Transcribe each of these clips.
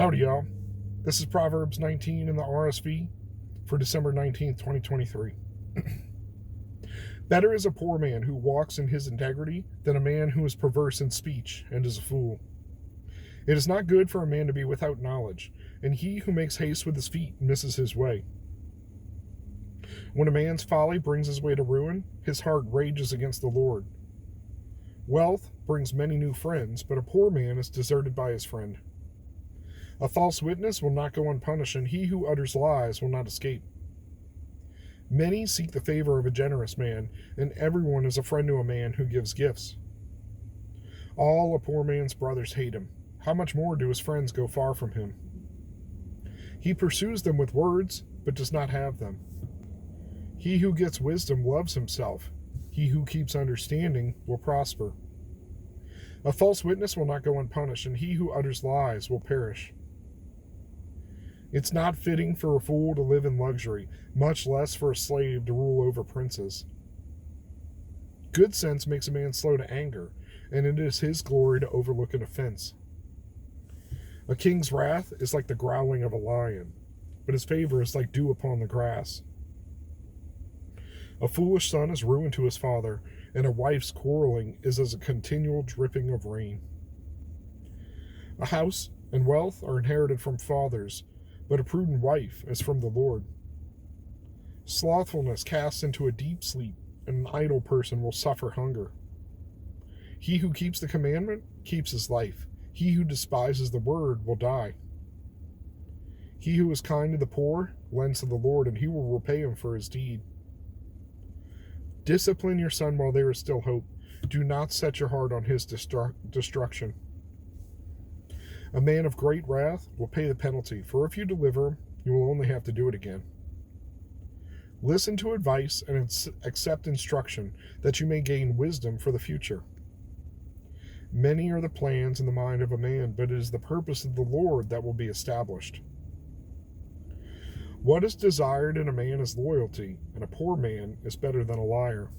Howdy, y'all. This is Proverbs 19 in the RSV for December 19th, 2023. Better is a poor man who walks in his integrity than a man who is perverse in speech and is a fool. It is not good for a man to be without knowledge, and he who makes haste with his feet misses his way. When a man's folly brings his way to ruin, his heart rages against the Lord. Wealth brings many new friends, but a poor man is deserted by his friend. A false witness will not go unpunished, and he who utters lies will not escape. Many seek the favor of a generous man, and everyone is a friend to a man who gives gifts. All a poor man's brothers hate him. How much more do his friends go far from him? He pursues them with words, but does not have them. He who gets wisdom loves himself. He who keeps understanding will prosper. A false witness will not go unpunished, and he who utters lies will perish. It's not fitting for a fool to live in luxury, much less for a slave to rule over princes. Good sense makes a man slow to anger, and it is his glory to overlook an offense. A king's wrath is like the growling of a lion, but his favor is like dew upon the grass. A foolish son is ruin to his father, and a wife's quarreling is as a continual dripping of rain. A house and wealth are inherited from fathers, but a prudent wife is from the Lord. Slothfulness casts into a deep sleep, and an idle person will suffer hunger. He who keeps the commandment keeps his life. He who despises the word will die. He who is kind to the poor lends to the Lord, and he will repay him for his deed. Discipline your son while there is still hope. Do not set your heart on his destruction. A man of great wrath will pay the penalty, for if you deliver him, you will only have to do it again. Listen to advice and accept instruction, that you may gain wisdom for the future. Many are the plans in the mind of a man, but it is the purpose of the Lord that will be established. What is desired in a man is loyalty, and a poor man is better than a liar.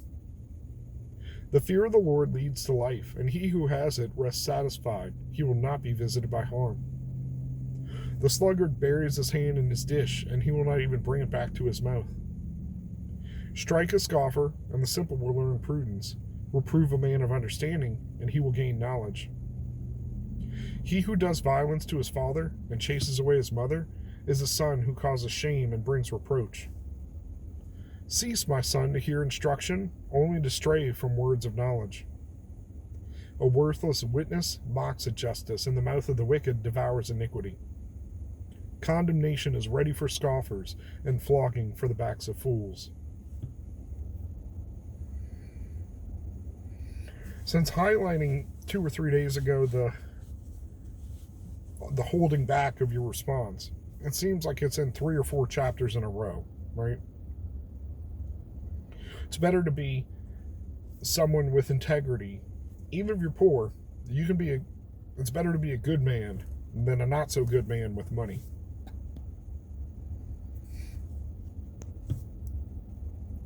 The fear of the Lord leads to life, and he who has it rests satisfied. He will not be visited by harm. The sluggard buries his hand in his dish, and he will not even bring it back to his mouth. Strike a scoffer, and the simple will learn prudence. Reprove a man of understanding, and he will gain knowledge. He who does violence to his father and chases away his mother is a son who causes shame and brings reproach. Cease, my son, to hear instruction, only to stray from words of knowledge. A worthless witness mocks at justice, and the mouth of the wicked devours iniquity. Condemnation is ready for scoffers, and flogging for the backs of fools. Since highlighting 2 or 3 days ago the holding back of your response, it seems like it's in 3 or 4 chapters in a row, right? It's better to be someone with integrity. Even if you're poor, it's better to be a good man than a not so good man with money.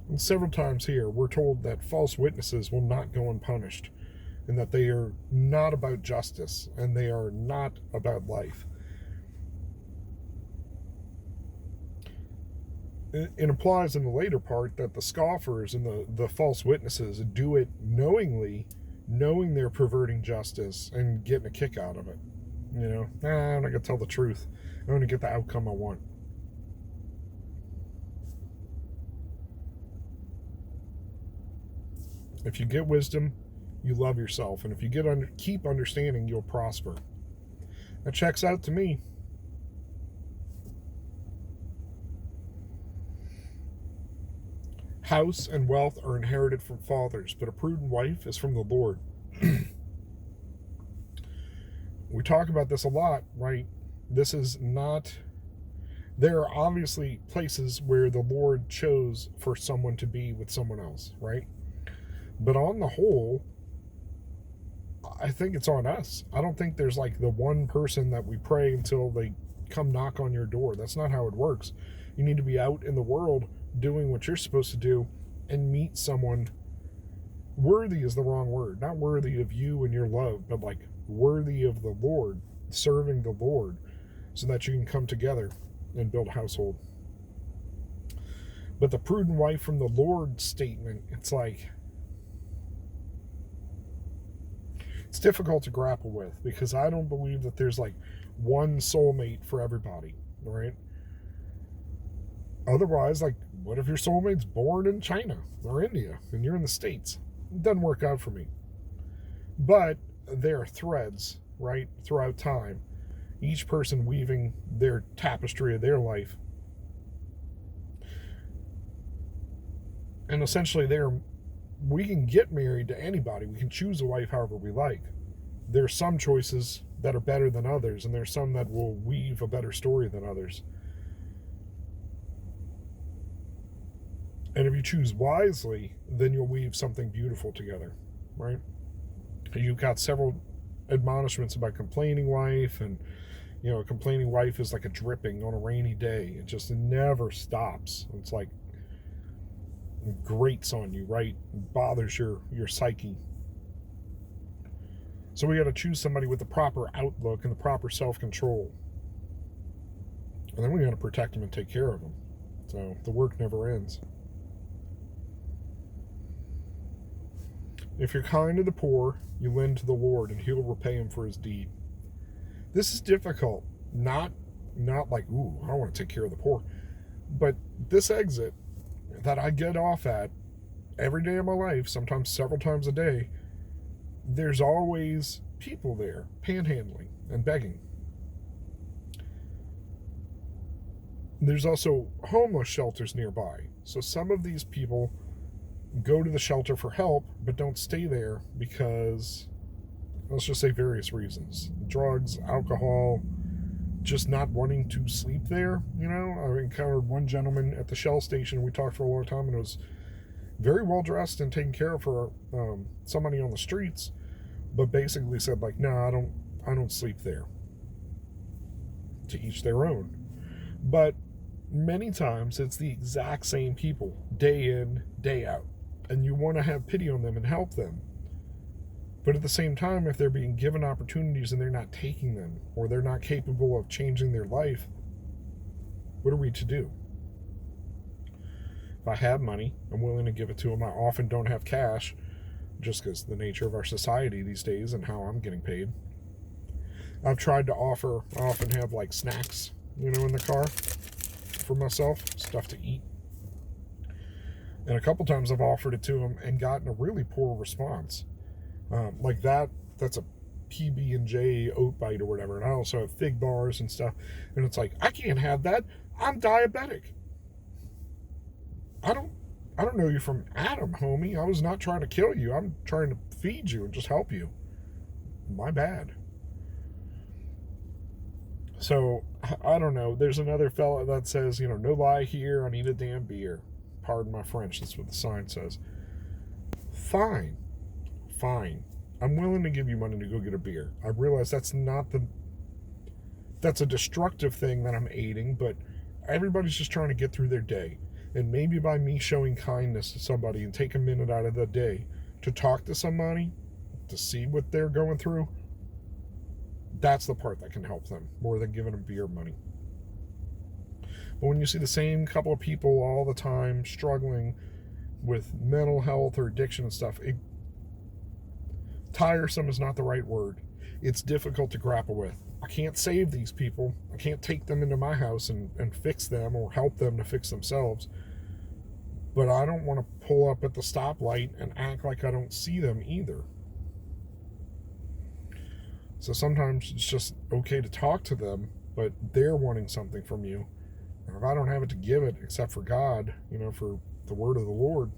And several times here, we're told that false witnesses will not go unpunished, and that they are not about justice, and they are not about life. It implies in the later part that the scoffers and the false witnesses do it knowingly, knowing they're perverting justice and getting a kick out of it. I'm not going to tell the truth. I'm going to get the outcome I want. If you get wisdom, you love yourself. And if you keep understanding, you'll prosper. That checks out to me. House and wealth are inherited from fathers, but a prudent wife is from the Lord. We talk about this a lot, right? There are obviously places where the Lord chose for someone to be with someone else, right? But on the whole, I think it's on us. I don't think there's like the one person that we pray until they come knock on your door. That's not how it works. You need to be out in the world doing what you're supposed to do and meet someone. Worthy is the wrong word. Not worthy of you and your love, but like worthy of the Lord, serving the Lord. so that you can come together and build a household. But the prudent wife from the Lord statement, it's like, it's difficult to grapple with, because I don't believe that there's like one soulmate for everybody, right? Otherwise, like, what if your soulmate's born in China or India and you're in the States? It doesn't work out for me. But there are threads, right, throughout time, each person weaving their tapestry of their life. And essentially, we can get married to anybody. We can choose a wife however we like. There's some choices that are better than others, and there's some that will weave a better story than others. And if you choose wisely, then you'll weave something beautiful together, right? You've got several admonishments about complaining wife, and a complaining wife is like a dripping on a rainy day. It just never stops. It's like grates on you, right? It bothers your psyche. So we got to choose somebody with the proper outlook and the proper self-control. And then we got to protect them and take care of them. So the work never ends. If you're kind to the poor, you lend to the Lord, and he'll repay him for his deed. This is difficult. Not like, ooh, I want to take care of the poor. But this exit that I get off at every day of my life, sometimes several times a day, there's always people there panhandling and begging. There's also homeless shelters nearby. So some of these people go to the shelter for help, but don't stay there because, let's just say, various reasons. Drugs, alcohol, just not wanting to sleep there. I encountered one gentleman at the Shell station. We talked for a long time, and it was very well dressed and taken care of for somebody on the streets, but basically said, like, no, I don't sleep there. To each their own. But many times it's the exact same people, day in, day out, and you want to have pity on them and help them. But at the same time, if they're being given opportunities and they're not taking them, or they're not capable of changing their life, what are we to do? If I have money, I'm willing to give it to them. I often don't have cash, just because the nature of our society these days and how I'm getting paid. I've tried to offer, I often have like snacks, in the car for myself, stuff to eat. And a couple times I've offered it to them and gotten a really poor response. Like that's a PB&J oat bite or whatever. And I also have fig bars and stuff. And it's like, I can't have that. I'm diabetic. I don't know you from Adam, homie. I was not trying to kill you. I'm trying to feed you and just help you. My bad. So, I don't know. There's another fella that says, no lie here. I need a damn beer. Pardon my French. That's what the sign says. Fine. I'm willing to give you money to go get a beer. I realize that's a destructive thing that I'm aiding, but everybody's just trying to get through their day. And maybe by me showing kindness to somebody and take a minute out of the day to talk to somebody, to see what they're going through, that's the part that can help them more than giving them beer money. But when you see the same couple of people all the time struggling with mental health or addiction and stuff, tiresome is not the right word. It's difficult to grapple with. I can't save these people. I can't take them into my house and fix them or help them to fix themselves. But I don't want to pull up at the stoplight and act like I don't see them either. So sometimes it's just okay to talk to them, but they're wanting something from you. And if I don't have it to give it except for God, for the word of the Lord,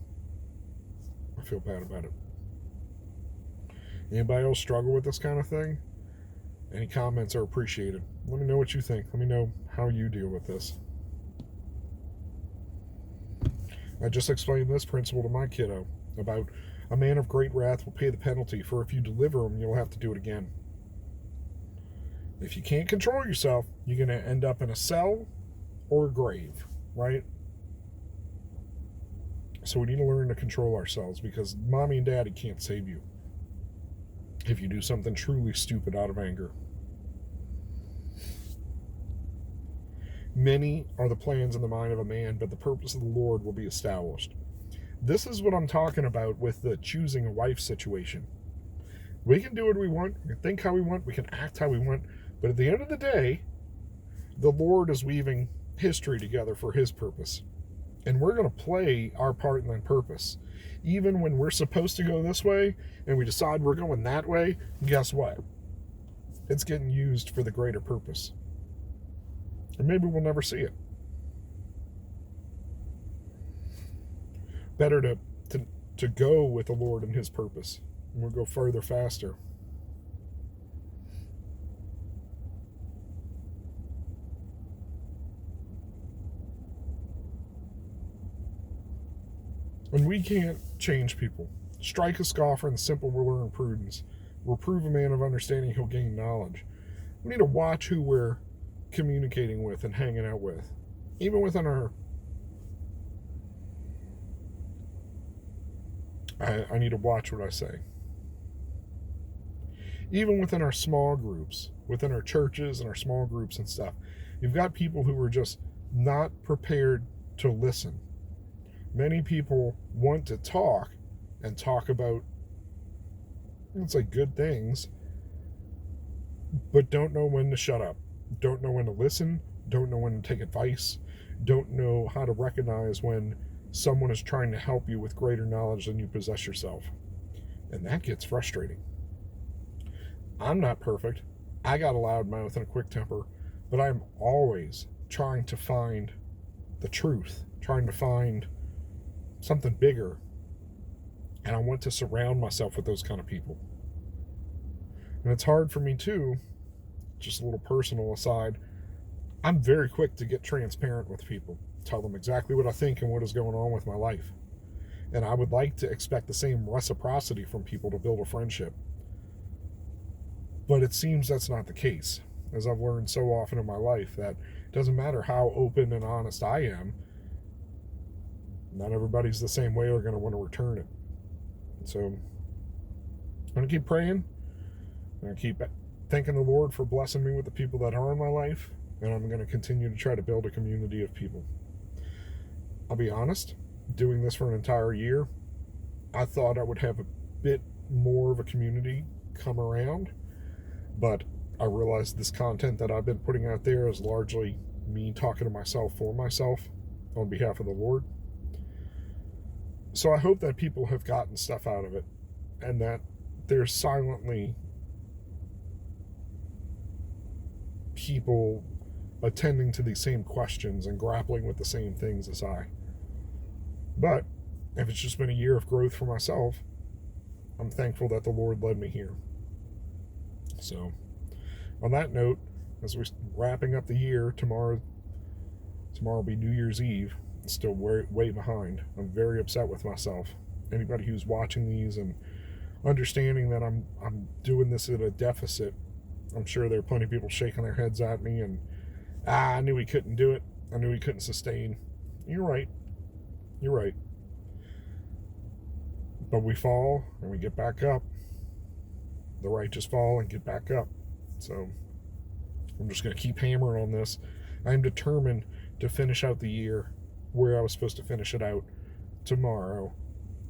I feel bad about it. Anybody else struggle with this kind of thing? Any comments are appreciated. Let me know what you think. Let me know how you deal with this. I just explained this principle to my kiddo about a man of great wrath will pay the penalty, for if you deliver him, you'll have to do it again. If you can't control yourself, you're going to end up in a cell or a grave, right? So we need to learn to control ourselves, because mommy and daddy can't save you if you do something truly stupid out of anger. Many are the plans in the mind of a man, but the purpose of the Lord will be established. This is what I'm talking about with the choosing a wife situation. We can do what we want, we can think how we want, we can act how we want, but at the end of the day, the Lord is weaving history together for his purpose. And we're going to play our part in that purpose. Even when we're supposed to go this way and we decide we're going that way, guess what? It's getting used for the greater purpose. And maybe we'll never see it. Better to go with the Lord and his purpose. And we'll go further, faster. And we can't change people. Strike a scoffer, and the simple will learn prudence. Reprove a man of understanding, he'll gain knowledge. We need to watch who we're communicating with and hanging out with. Even within our... I need to watch what I say. Even within our small groups, within our churches and our small groups and stuff, you've got people who are just not prepared to listen. Many people want to talk and talk about, let's say, good things, but don't know when to shut up, don't know when to listen, don't know when to take advice, don't know how to recognize when someone is trying to help you with greater knowledge than you possess yourself. And that gets frustrating. I'm not perfect. I got a loud mouth and a quick temper, but I'm always trying to find the truth, trying to find something bigger, and I want to surround myself with those kind of people. And it's hard for me too, just a little personal aside, I'm very quick to get transparent with people, tell them exactly what I think and what is going on with my life. And I would like to expect the same reciprocity from people to build a friendship. But it seems that's not the case, as I've learned so often in my life that it doesn't matter how open and honest I am, not everybody's the same way or going to want to return it. So I'm going to keep praying. I'm going to keep thanking the Lord for blessing me with the people that are in my life. And I'm going to continue to try to build a community of people. I'll be honest, doing this for an entire year, I thought I would have a bit more of a community come around. But I realized this content that I've been putting out there is largely me talking to myself for myself on behalf of the Lord. So I hope that people have gotten stuff out of it and that there's silently people attending to these same questions and grappling with the same things as I. But if it's just been a year of growth for myself, I'm thankful that the Lord led me here. So on that note, as we're wrapping up the year, tomorrow will be New Year's Eve. Still way behind. I'm very upset with myself. Anybody who's watching these and understanding that I'm doing this at a deficit, I'm sure there are plenty of people shaking their heads at me and I knew he couldn't do it. I knew he couldn't sustain. You're right. But we fall and we get back up. The righteous fall and get back up. So I'm just going to keep hammering on this. I'm determined to finish out the year where I was supposed to finish it out tomorrow.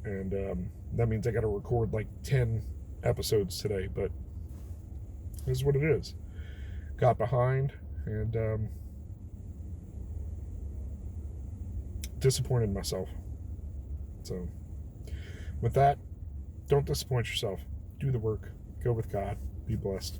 And that means I got to record like 10 episodes today, but this is what it is. Got behind and disappointed myself. So with that, don't disappoint yourself. Do the work. Go with God. Be blessed.